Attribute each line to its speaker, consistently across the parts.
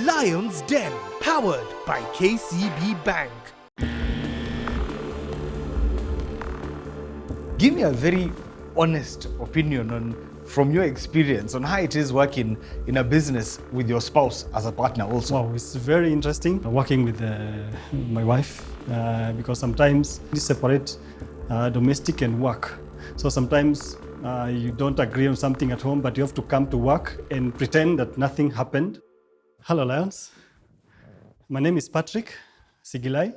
Speaker 1: Lions Den, powered by KCB Bank.
Speaker 2: Give me a very honest opinion from your experience on how it is working in a business with your spouse as a partner also.
Speaker 3: Wow, it's very interesting working with my wife because sometimes we separate domestic and work. So sometimes you don't agree on something at home, but you have to come to work and pretend that nothing happened. Hello, Lions. My name is Patrick Sigilai,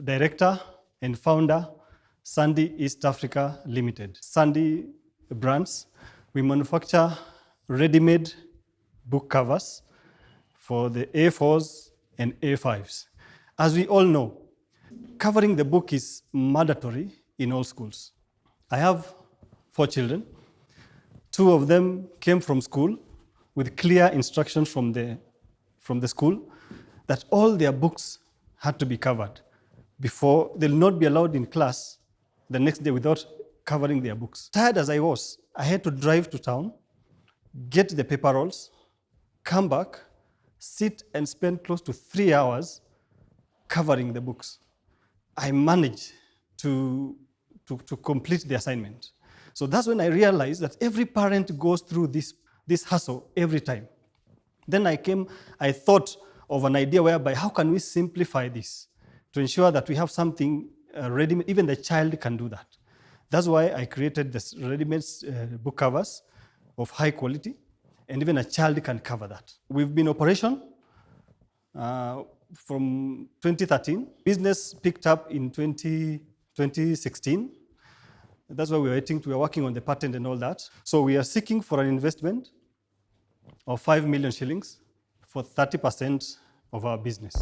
Speaker 3: Director and Founder, Sandy East Africa Limited. Sandy brands, we manufacture ready-made book covers for the A4s and A5s. As we all know, covering the book is mandatory in all schools. I have 4 children. 2 of them came from school with clear instructions from the school that all their books had to be covered before they'll not be allowed in class the next day without covering their books. Tired as I was, I had to drive to town, get the paper rolls, come back, sit and spend close to 3 hours covering the books. I managed to complete the assignment. So that's when I realized that every parent goes through this hassle every time. Then I thought of an idea whereby how can we simplify this to ensure that we have something ready-made, even the child can do that. That's why I created this ready-made book covers of high quality, and even a child can cover that. We've been in operation from 2013. Business picked up in 2016. That's why we're working on the patent and all that. So we are seeking for an investment of 5 million shillings for 30% of our business.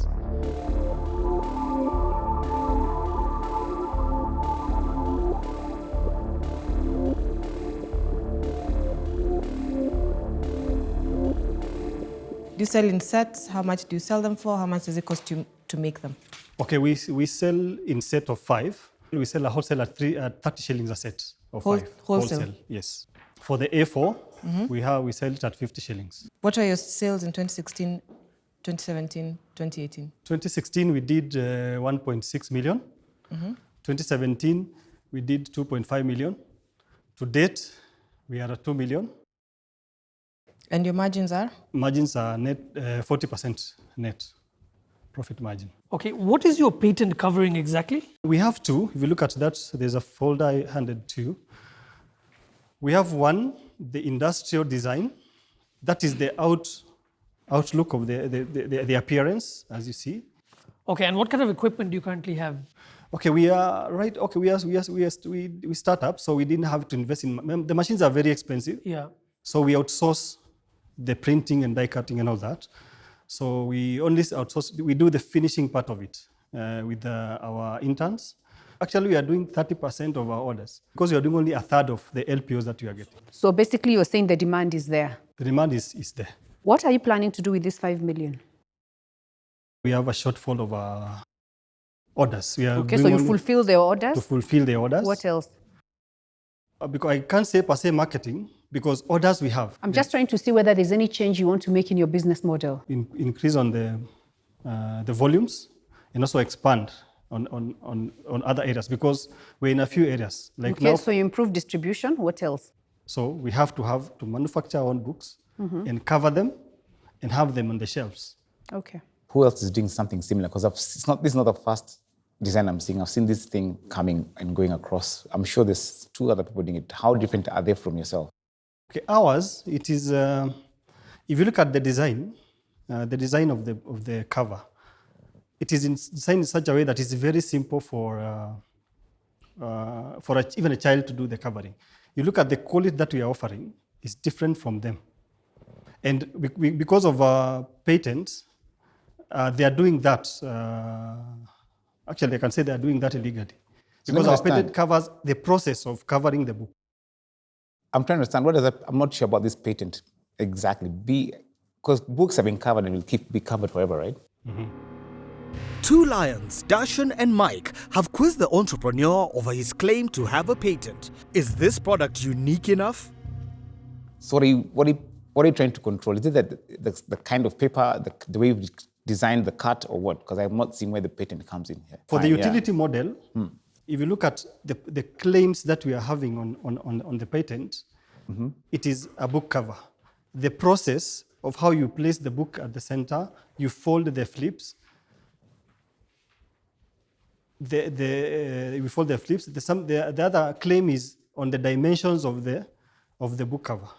Speaker 4: Do you sell in sets? How much do you sell them for? How much does it cost you to make them?
Speaker 3: Okay, we sell in set of 5. We sell a wholesale at 30 shillings a set of 5.
Speaker 4: Wholesale?
Speaker 3: Yes. For the A4, we sell it at 50 shillings.
Speaker 4: What are your sales in 2016, 2017, 2018?
Speaker 3: 2016, we did 1.6 million. 2017, we did 2.5 million. To date, we are at 2 million.
Speaker 4: And your margins are?
Speaker 3: Margins are net 40% net profit margin.
Speaker 5: Okay, what is your patent covering exactly?
Speaker 3: We have 2. If you look at that, there's a folder I handed to you. We have 1, the industrial design. That is the outlook of the appearance, as you see.
Speaker 5: Okay, and what kind of equipment do you currently have?
Speaker 3: Okay, we start up, so we didn't have to invest in. The machines are very expensive.
Speaker 5: Yeah.
Speaker 3: So we outsource the printing and die cutting and all that. So we only outsource. We do the finishing part of it with our interns. Actually, we are doing 30% of our orders because we are doing only a third of the LPOs that we are getting.
Speaker 6: So basically, you're saying the demand is there.
Speaker 3: The demand is there.
Speaker 6: What are you planning to do with this 5 million?
Speaker 3: We have a shortfall of orders. We are
Speaker 6: Okay, so you fulfill the orders?
Speaker 3: To fulfill the orders.
Speaker 6: What else?
Speaker 3: Because I can't say per se marketing, because orders we have.
Speaker 6: I'm just trying to see whether there's any change you want to make in your business model.
Speaker 3: Increase on the volumes and also expand on other areas because we're in a few areas. Like
Speaker 6: okay,
Speaker 3: now,
Speaker 6: so you improve distribution. What else?
Speaker 3: So we have to manufacture our own books and cover them and have them on the shelves.
Speaker 6: Okay.
Speaker 7: Who else is doing something similar? Because this is not the first design I'm seeing. I've seen this thing coming and going across. I'm sure there's 2 other people doing it. How different are they from yourself?
Speaker 3: Okay, ours, it is, if you look at the design of the cover, it is designed in such a way that it's very simple for even a child to do the covering. You look at the quality that we are offering, it's different from them. And because of patents, they are doing that. Actually, I can say they are doing that illegally. Because our patent covers the process of covering the book.
Speaker 7: I'm trying to understand, what is that? I'm not sure about this patent exactly. Because books have been covered and will be covered forever, right?
Speaker 1: 2 lions, Darshan and Mike, have quizzed the entrepreneur over his claim to have a patent. Is this product unique enough?
Speaker 7: So what he What are you trying to control? Is it that the kind of paper, the way we designed the cut, or what? Because I'm not seeing where the patent comes in here.
Speaker 3: For the utility model, if you look at the claims that we are having on the patent, it is a book cover. The process of how you place the book at the center, you fold the flips, we fold the flips. The other claim is on the dimensions of the book cover.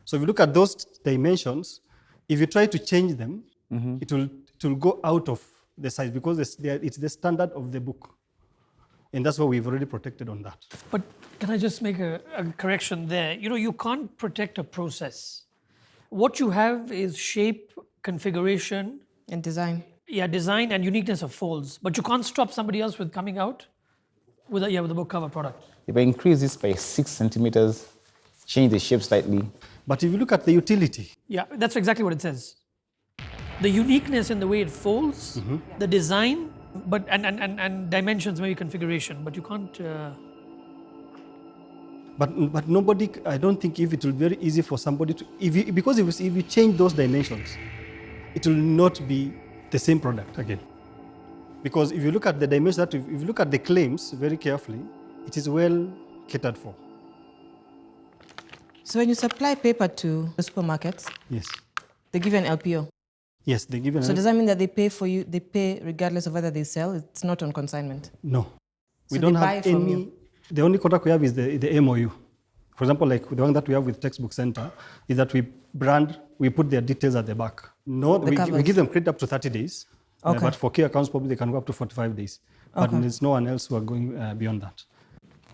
Speaker 3: So if you look at those dimensions, if you try to change them, it will go out of the size because it's the standard of the book. And that's why we've already protected on that.
Speaker 5: But can I just make a correction there? You know, you can't protect a process. What you have is shape, configuration.
Speaker 4: And design.
Speaker 5: Yeah, design and uniqueness of folds. But you can't stop somebody else with coming out with a book cover product.
Speaker 7: If I increase this by 6 centimeters, change the shape slightly.
Speaker 3: But if you look at the utility.
Speaker 5: Yeah, that's exactly what it says. The uniqueness in the way it folds, the design, but and dimensions, maybe configuration, but you can't.
Speaker 3: But nobody, I don't think if it will be very easy for somebody to, because if you change those dimensions, it will not be the same product again. Because if you look at the dimensions, if you look at the claims very carefully, it is well catered for.
Speaker 4: So when you supply paper to the supermarkets,
Speaker 3: Yes.
Speaker 4: they give you an LPO.
Speaker 3: Yes, they give an
Speaker 4: So does that mean that they pay for you, they pay regardless of whether they sell? It's not on consignment?
Speaker 3: No. We
Speaker 4: So
Speaker 3: don't
Speaker 4: they buy
Speaker 3: have
Speaker 4: from
Speaker 3: any,
Speaker 4: you?
Speaker 3: the only contract we have is the MOU. For example, like the one that we have with Textbook Center, is that we put their details at the back. No, we give them credit up to 30 days.
Speaker 4: Okay.
Speaker 3: But for key accounts, probably they can go up to 45 days. But there's no one else who are going beyond that.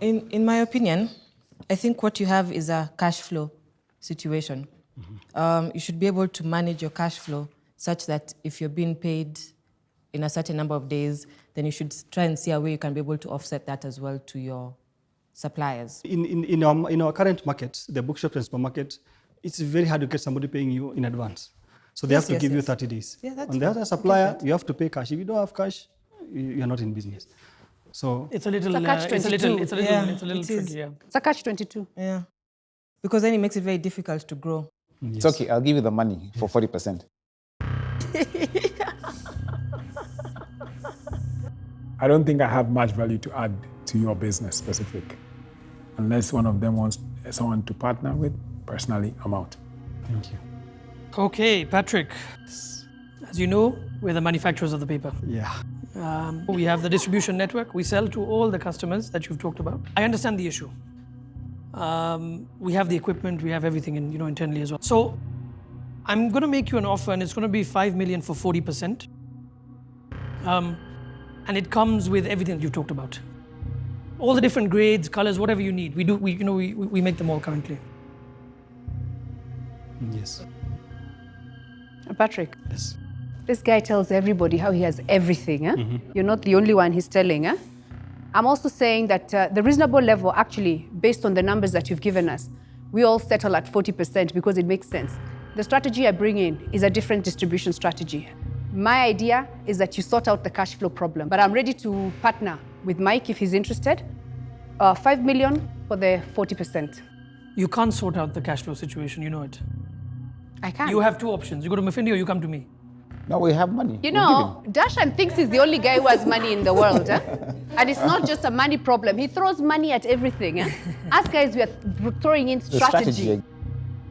Speaker 4: In my opinion, I think what you have is a cash flow situation. You should be able to manage your cash flow such that if you're being paid in a certain number of days, then you should try and see a way you can be able to offset that as well to your suppliers.
Speaker 3: In our current market, the bookshop and supermarket, it's very hard to get somebody paying you in advance. So they have to give you 30 days.
Speaker 4: Yeah, that's
Speaker 3: On the
Speaker 4: fine.
Speaker 3: other supplier, you have to pay cash. If you don't have cash, you're not in business. So
Speaker 5: It's a little,
Speaker 6: It's a catch-22.
Speaker 5: it's a little
Speaker 4: it
Speaker 5: tricky.
Speaker 4: is.
Speaker 5: Yeah.
Speaker 6: It's a catch-22.
Speaker 4: Yeah. Because then it makes it very difficult to grow.
Speaker 7: It's okay, I'll give you the money for 40%.
Speaker 8: I don't think I have much value to add to your business specific. Unless one of them wants someone to partner with, personally, I'm out.
Speaker 3: thank you.
Speaker 5: Okay, Patrick. As you know, we're the manufacturers of the paper.
Speaker 3: Yeah.
Speaker 5: We have the distribution network. We sell to all the customers that you've talked about. I understand the issue. We have the equipment, we have everything internally as well. So I'm going to make you an offer, and it's going to be 5 million for 40%. And it comes with everything that you've talked about. All the different grades, colors, whatever you need. We make them all currently.
Speaker 3: Yes.
Speaker 6: Patrick,
Speaker 3: Yes.
Speaker 6: this guy tells everybody how he has everything. You're not the only one he's telling. I'm also saying that the reasonable level, actually, based on the numbers that you've given us, we all settle at 40% because it makes sense. The strategy I bring in is a different distribution strategy. My idea is that you sort out the cash flow problem, but I'm ready to partner with Mike if he's interested. 5 million for the 40%.
Speaker 5: You can't sort out the cash flow situation, you know it.
Speaker 6: I can.
Speaker 5: You have two options. You go to Mafindi or you come to me.
Speaker 7: No, we have money.
Speaker 6: You
Speaker 7: We'll
Speaker 6: know, Dashan thinks he's the only guy who has money in the world. And it's not just a money problem. He throws money at everything. Us guys, we are throwing in
Speaker 7: give him the strategy.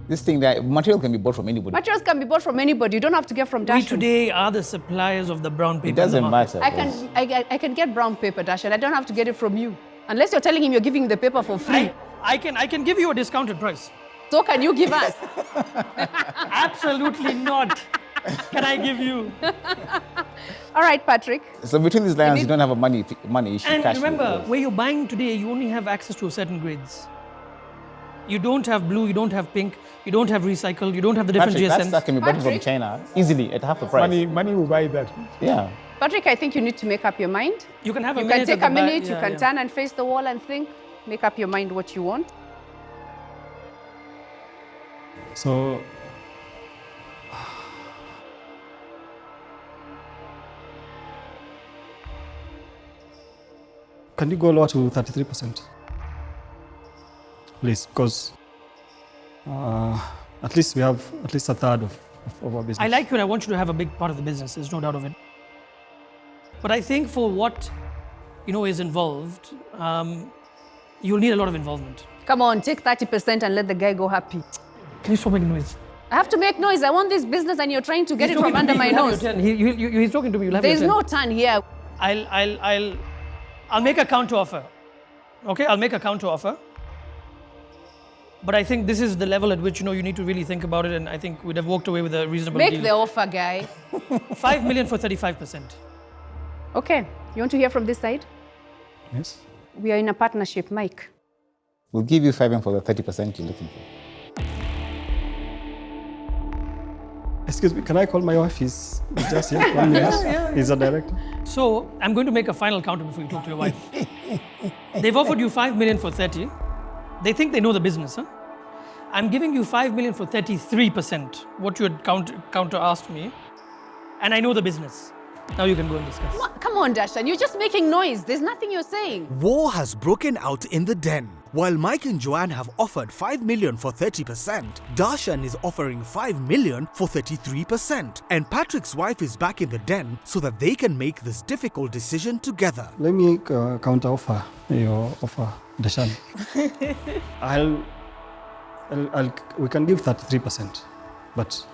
Speaker 7: This thing, that material can be bought from anybody.
Speaker 6: Materials can be bought from anybody. You don't have to get from
Speaker 5: We
Speaker 6: Dashan.
Speaker 5: today are the suppliers of the brown paper.
Speaker 7: It doesn't
Speaker 5: in the market.
Speaker 7: matter.
Speaker 6: I can get brown paper, Dashan. I don't have to get it from you. Unless you're telling him you're giving the paper for free.
Speaker 5: I can give you a discounted price.
Speaker 6: So can you give us?
Speaker 5: Absolutely not. Can I give you?
Speaker 6: All right, Patrick.
Speaker 7: So between these lines, you don't have a money issue.
Speaker 5: And
Speaker 7: cash
Speaker 5: remember,
Speaker 7: flow.
Speaker 5: where you're buying today, you only have access to certain grades. You don't have blue, you don't have pink, you don't have recycled, you don't have the different
Speaker 7: Patrick,
Speaker 5: GSMs.
Speaker 7: that can be bought from
Speaker 6: Patrick?
Speaker 7: China easily at half the price.
Speaker 8: Money will buy that.
Speaker 7: Yeah.
Speaker 6: Patrick, I think you need to make up your mind.
Speaker 5: You can have a
Speaker 6: You
Speaker 5: minute.
Speaker 6: can take
Speaker 5: at
Speaker 6: a
Speaker 5: the back.
Speaker 6: minute, you
Speaker 5: Yeah,
Speaker 6: can
Speaker 5: yeah.
Speaker 6: turn and face the wall and think. Make up your mind what you want.
Speaker 3: So, can you go lower to 33%? Please, because At least we have at least a third of our business.
Speaker 5: I like you and I want you to have a big part of the business, there's no doubt of it. But I think for what, is involved, you'll need a lot of involvement.
Speaker 6: Come on, take 30% and let the guy go happy.
Speaker 5: Can you stop making noise?
Speaker 6: I have to make noise. I want this business and you're trying to get it from under my nose.
Speaker 5: He's talking to me, you'll have
Speaker 6: There's
Speaker 5: your
Speaker 6: no
Speaker 5: turn.
Speaker 6: turn here.
Speaker 5: I'll make a counter offer. Okay, I'll make a counter offer. But I think this is the level at which you need to really think about it, and I think we'd have walked away with a reasonable deal.
Speaker 6: Make the offer, guy.
Speaker 5: 5 million for 35%.
Speaker 6: Okay, you want to hear from this side?
Speaker 3: Yes.
Speaker 6: We are in a partnership, Mike.
Speaker 7: We'll give you 5 M for the 30% you're looking for.
Speaker 3: Excuse me, can I call my wife? He's just here. 1 minute. He's a director.
Speaker 5: So I'm going to make a final counter before you talk to your wife. They've offered you 5 million for 30. They think they know the business, huh? I'm giving you 5 million for 33%, what you had counter asked me, and I know the business. Now you can go and discuss.
Speaker 6: Come on, Darshan, you're just making noise. There's nothing you're saying.
Speaker 1: War has broken out in the den. While Mike and Joanne have offered 5 million for 30%, Darshan is offering 5 million for 33%. And Patrick's wife is back in the den so that they can make this difficult decision together.
Speaker 3: Let me counter offer your offer, Darshan. We can give 33%, but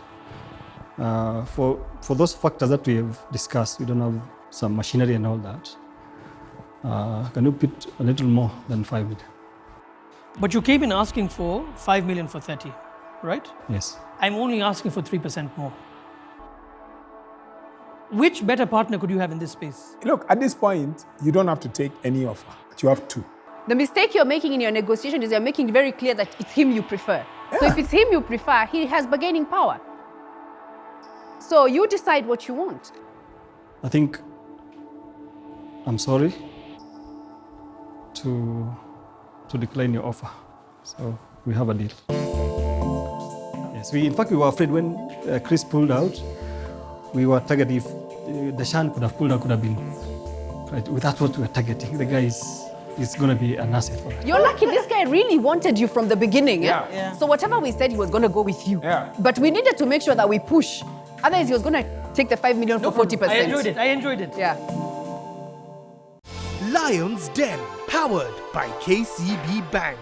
Speaker 3: for those factors that we have discussed, we don't have some machinery and all that. Can you put a little more than 5 million?
Speaker 5: But you came in asking for 5 million for 30, right?
Speaker 3: Yes.
Speaker 5: I'm only asking for 3% more. Which better partner could you have in this space?
Speaker 8: Look, at this point, you don't have to take any offer. You have two.
Speaker 6: The mistake you're making in your negotiation is you're making very clear that it's him you prefer. Yeah. So if it's him you prefer, he has bargaining power. So you decide what you want.
Speaker 3: I think I'm sorry to decline your offer. So we have a deal. Yes, in fact, we were afraid when Chris pulled out, we were targeting if Darshan could have pulled out, could have been, right? That's what we were targeting. The guy is going to be an asset for us.
Speaker 6: You're lucky this guy really wanted you from the beginning.
Speaker 8: Yeah.
Speaker 6: Yeah. So whatever we said, he was going to go with you.
Speaker 8: Yeah.
Speaker 6: But we needed to make sure that we push. Otherwise, he was going to take the 5 million for 40%.
Speaker 5: I enjoyed it.
Speaker 6: Yeah.
Speaker 1: Lions Den, powered by KCB Bank.